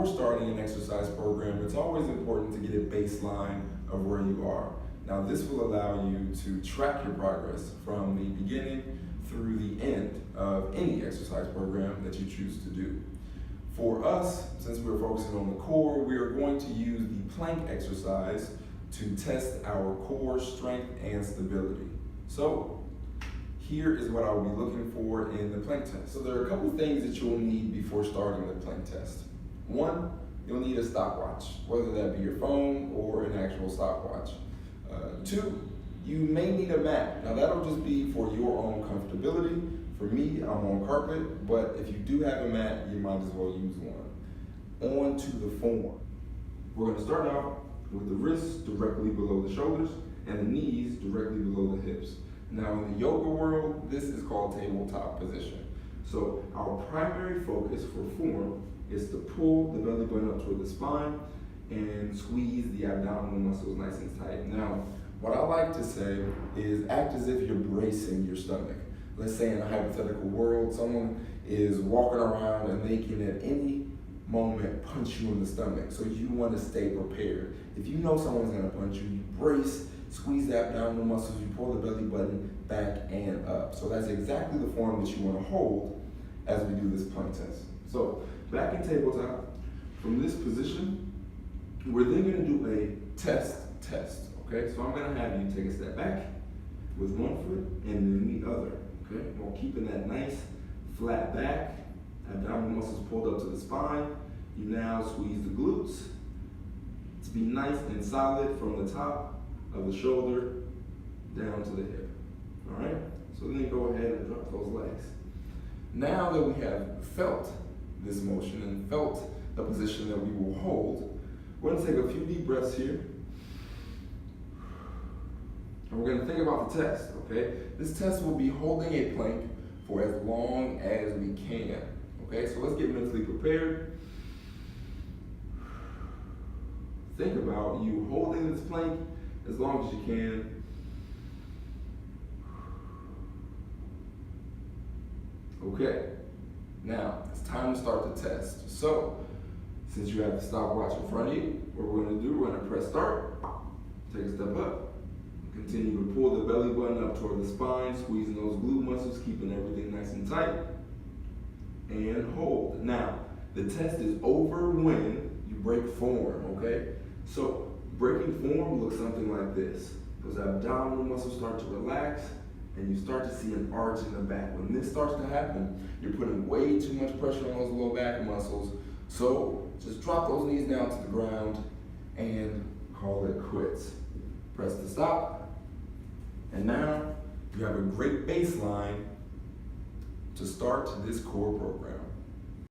before starting an exercise program, it's always important to get a baseline of where you are. Now, this will allow you to track your progress from the beginning through the end of any exercise program that you choose to do. For us, since we're focusing on the core, we are going to use the plank exercise to test our core strength and stability. So, here is what I will be looking for in the plank test. So there are a couple things that you will need before starting the plank test. One, you'll need a stopwatch, whether that be your phone or an actual stopwatch. Two, you may need a mat. Now that'll just be for your own comfortability. For me, I'm on carpet, but if you do have a mat, you might as well use one. On to the form. We're gonna start out with the wrists directly below the shoulders and the knees directly below the hips. Now in the yoga world, this is called tabletop position. So our primary focus for form is to pull the belly button up toward the spine and squeeze the abdominal muscles nice and tight. Now, what I like to say is act as if you're bracing your stomach. Let's say in a hypothetical world, someone is walking around and they can at any moment punch you in the stomach. So you want to stay prepared. If you know someone's gonna punch you, you brace, squeeze the abdominal muscles, you pull the belly button back and up. So that's exactly the form that you want to hold as we do this plank test. So back in tabletop, from this position, we're then going to do a test. Okay, so I'm going to have you take a step back with one foot and then the other. Okay, while keeping that nice flat back, abdominal muscles pulled up to the spine. You now squeeze the glutes to be nice and solid from the top of the shoulder down to the hip. All right, so then go ahead and drop those legs. Now that we have felt this motion and felt the position that we will hold, we're going to take a few deep breaths here. And we're going to think about the test, okay? This test will be holding a plank for as long as we can, okay? So let's get mentally prepared. Think about you holding this plank as long as you can. Okay, now it's time to start the test. So, since you have the stopwatch in front of you, what we're going to do, we're going to press start, take a step up, continue to pull the belly button up toward the spine, squeezing those glute muscles, keeping everything nice and tight, and hold. Now, the test is over when you break form, okay? So, breaking form looks something like this. Those abdominal muscles start to relax, and you start to see an arch in the back. When this starts to happen, you're putting way too much pressure on those low back muscles. So just drop those knees down to the ground and call it quits. Press the stop. And now you have a great baseline to start this core program.